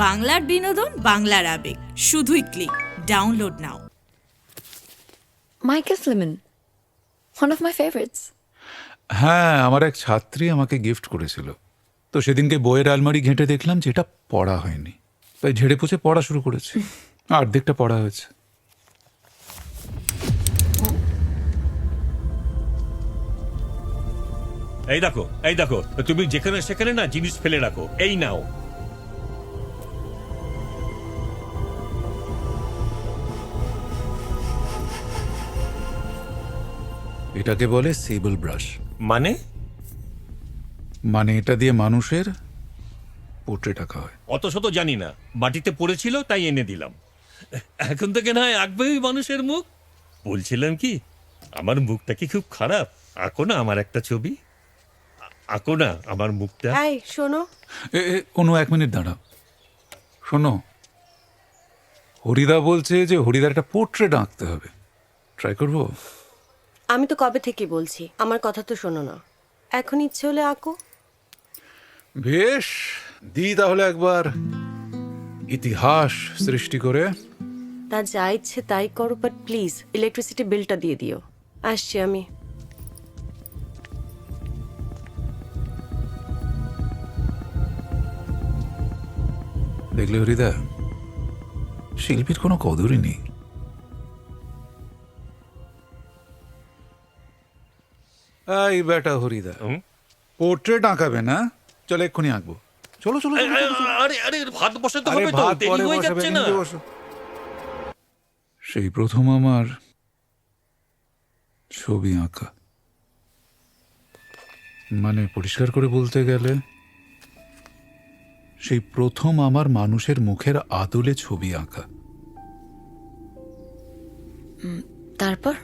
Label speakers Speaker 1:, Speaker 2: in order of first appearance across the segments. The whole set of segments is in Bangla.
Speaker 1: বাংলার বিনোদন, বাংলার আবেগ, শুধুই click. Download now.
Speaker 2: Michael Fleming, one of my favorites.
Speaker 3: হ্যাঁ, আমার এক ছাত্রী আমাকে গিফট করেছিল। তো সেদিনকে বইয়ের আলমারি ঘেঁটে দেখলাম যে এটা পড়া হয়নি, তাই ঝেড়ে পুছে পড়া শুরু করেছি। অর্ধেকটা পড়া হয়েছে।
Speaker 4: এই দেখো তুমি যেখানে সেখানে না জিনিস ফেলে রাখো। এই নাও।
Speaker 3: এটাকে বলে সেবল ব্রাশ।
Speaker 4: মানে
Speaker 3: মানে এটা দিয়ে মানুষের পোর্ট্রেট আঁকা হয়।
Speaker 4: অত শত জানি না, বাটিতে পড়েছিল তাই এনে দিলাম। এখন থেকে না হয় আঁকবেই মানুষের মুখ। বলছিলাম কি, আমার মুখটা কি খুব খারাপ? আঁকো না আমার একটা ছবি, আঁকো না আমার মুখটা।
Speaker 5: এই শোনো,
Speaker 3: অনু, 1 মিনিট দাঁড়াও। শোনো, হরিদা বলছে যে হরিদার একটা পোর্ট্রেট আঁকতে হবে। ট্রাই করবো?
Speaker 5: আমি তো কবে থেকে বলছি, আমার কথা তো শোনো না। এখন ইচ্ছে হলে আঁকো।
Speaker 3: বেশ, দি তাহলে একবার ইতিহাস সৃষ্টি করে।
Speaker 5: তা যা ইচ্ছে তাই করো, বাট প্লিজ ইলেকট্রিসিটি বিলটা দিয়ে দিও। আসছি আমি।
Speaker 3: দেখলে হরিদা, শিল্পীর কোনো কদরই নেই। এই বেটা হরিদা, পোর্ট্রেট আঁকাবে না? চলো এক্ষুনি আঁকবো। চলো চলো চলো, চলো, চলো।
Speaker 4: আরে আরে ভাত বসাতে
Speaker 3: আরে
Speaker 4: হবে তো,
Speaker 3: ভাত
Speaker 4: দেরি
Speaker 3: পরে
Speaker 4: হয়ে
Speaker 3: বসাবে,
Speaker 4: যাচ্ছে না।
Speaker 3: নিজে বসো। সেই প্রথম আমার ছবি আঁকা, মানে পরিষ্কার করে বলতে গেলে সেই প্রথম আমার মানুষের মুখের আদলে ছবি আঁকা।
Speaker 2: তারপর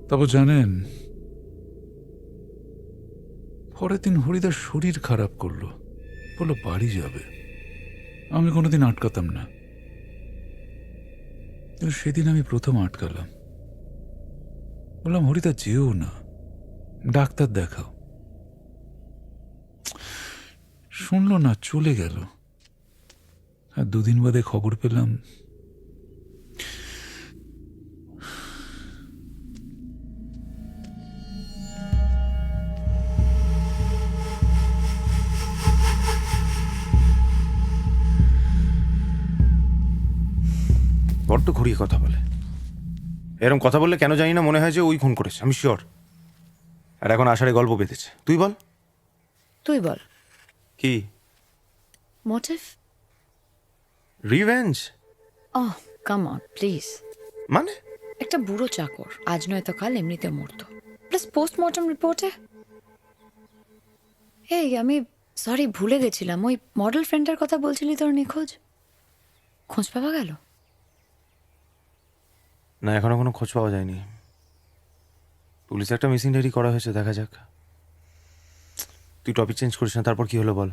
Speaker 3: তবে জানেন, পরের দিন হরিদার শরীর খারাপ করলো, বললো বাড়ি যাবে। আমি কোনোদিন আটকাতাম না, কিন্তু সেদিন আমি প্রথম আটকালাম। বললাম, হরিদা যেও না, ডাক্তার দেখাও। শুনলো না, চলে গেল। আর 2 দিন বাদে খবর পেলাম
Speaker 6: বড্ড ঘুরিয়ে কথা বলে। এরকম কথা বললে কেন জানি না মনে হয় যে ওই খুন করেছে, আমি শিওর। আর এখন আষাঢ়ে গল্প পেতেছে। তুই বল।
Speaker 2: তুই বল,
Speaker 6: কি
Speaker 2: motive?
Speaker 6: Revenge?
Speaker 2: Oh come on please.
Speaker 6: মানে
Speaker 2: একটা বুড়ো চাকর আজ নয়তো কাল এমনিতে মরতো, প্লাস পোস্টমর্টম রিপোর্টে। এই আমি সরি ভুলে গেছিলাম, ওই মডেল ফ্রেন্ডের কথা বলছিলি, তোর নিখোঁজ খোঁজ পাওয়া গেল?
Speaker 6: না, এখনো কোনো খোঁজ পাওয়া যায়নি। পুলিশ একটা মিসিং ডায়েরি করা হয়েছে, দেখা যাক। তুই টপিক চেঞ্জ করিস না, তারপর কি হলো বল।